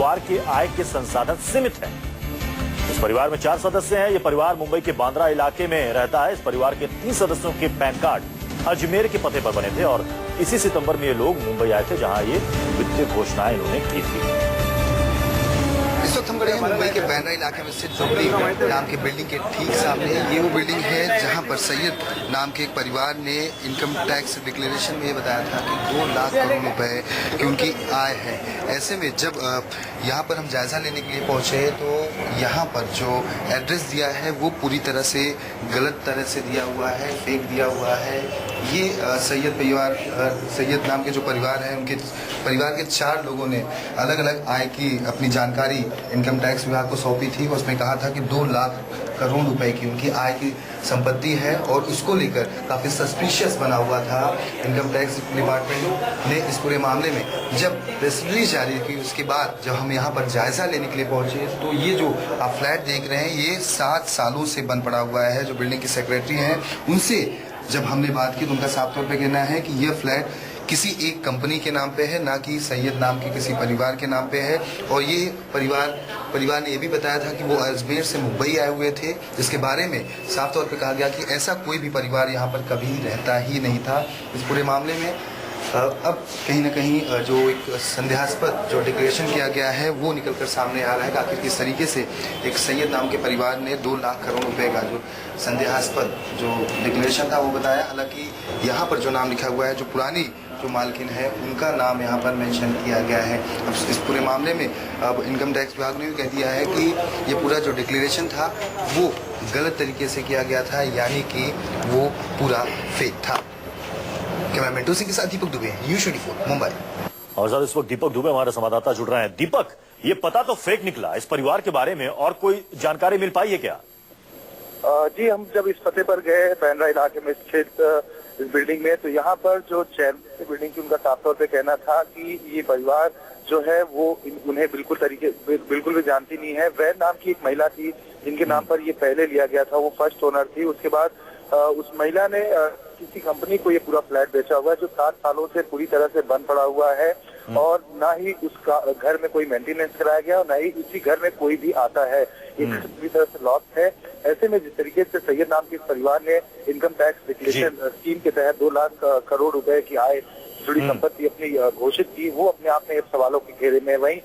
परिवार के आय के संसाधन सीमित है। इस परिवार में 4 सदस्य हैं। ये परिवार मुंबई के बांद्रा इलाके में रहता है। इस परिवार के 3 सदस्यों के पैन कार्ड अजमेर के पते पर बने थे और इसी सितंबर में ये लोग मुंबई आए थे, जहां ये वित्तीय घोषणाएं इन्होंने की थी। इस वक्त हम खड़े हैं मुंबई के बांद्रा इलाके में स्थित जुबली नाम की बिल्डिंग के ठीक सामने। ये वो बिल्डिंग है जहां पर सैयद नाम के एक परिवार ने इनकम टैक्स डिक्लेरेशन में ये बताया था कि 2 लाख करोड़ रुपए की उनकी आय है। ऐसे में जब यहाँ पर हम जायजा लेने के लिए पहुंचे तो यहाँ पर जो एड्रेस दिया है वो पूरी तरह से गलत तरह से दिया हुआ है, फेक दिया हुआ है। ये सैयद नाम के जो परिवार है, उनके परिवार के 4 लोगों ने अलग अलग आय की अपनी जानकारी इनकम टैक्स विभाग को सौंपी थी। उसमें कहा था कि 2 लाख करोड़ रुपए की उनकी आय की संपत्ति है और उसको लेकर काफी सस्पिशियस बना हुआ था। इनकम टैक्स डिपार्टमेंट ने इस पूरे मामले में जब प्रेस रिलीज जारी की, उसके बाद जब हम यहाँ पर जायजा लेने के लिए पहुंचे तो ये जो आप फ्लैट देख रहे हैं ये 7 सालों से बंद पड़ा हुआ है। जो बिल्डिंग की सेक्रेटरी हैं उनसे जब हमने बात की तो उनका साफ तौर पे कहना है कि यह फ्लैट किसी एक कंपनी के नाम पे है, ना कि सैयद नाम के किसी परिवार के नाम पे है। और ये परिवार ने ये भी बताया था कि वो अजमेर से मुंबई आए हुए थे, जिसके बारे में साफ तौर पे कहा गया कि ऐसा कोई भी परिवार यहाँ पर कभी रहता ही नहीं था। इस पूरे मामले में अब कहीं ना कहीं जो एक संदेहास्पद जो डिक्लेरेशन किया गया है वो निकलकर सामने आ रहा है कि आखिर किस तरीके से एक सैयद नाम के परिवार ने 2 लाख करोड़ रुपए का जो संदेहास्पद जो डिक्लेरेशन था वो बताया। हालांकि यहाँ पर जो नाम लिखा हुआ है, जो पुरानी जो मालकिन है उनका नाम यहाँ पर मेंशन किया गया है। अब इस पूरे मामले में अब इनकम टैक्स विभाग ने भी कह दिया है कि ये पूरा जो डिक्लेरेशन था वो गलत तरीके से किया गया था, यानी कि वो पूरा फेक था। कैमरामैन टू सिंह के साथ दीपक दुबे, न्यूज़ 24 मुंबई। और सर, इस वक्त दीपक दुबे हमारे संवाददाता जुड़ रहे हैं। दीपक, ये पता तो फेक निकला, इस परिवार के बारे में और कोई जानकारी मिल पाई है क्या? जी, हम जब इस पते पर गए बांद्रा इलाके में स्थित इस बिल्डिंग में, तो यहाँ पर जो चेयरमैन बिल्डिंग की उनका साफ तौर पे कहना था कि ये परिवार जो है वो उन्हें बिल्कुल भी जानती नहीं है। वैद नाम की एक महिला थी जिनके नाम पर ये पहले लिया गया था, वो फर्स्ट ओनर थी। उसके बाद उस महिला ने किसी कंपनी को ये पूरा फ्लैट बेचा हुआ है जो 7 सालों से पूरी तरह से बंद पड़ा हुआ है और ना ही उसका घर में कोई मेंटेनेंस कराया गया और ना ही उसी घर में कोई भी आता है। एक पूरी तरह से लॉस है। ऐसे में जिस तरीके से सैयद नाम के परिवार ने इनकम टैक्स डिक्लेरेशन स्कीम के तहत 2 लाख करोड़ रुपए की आय जुड़ी संपत्ति अपनी घोषित की, वो अपने आप में एक सवालों के घेरे में। वहीं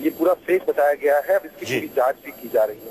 ये पूरा फेक बताया गया है। अब इसकी पूरी जांच भी की जा रही है।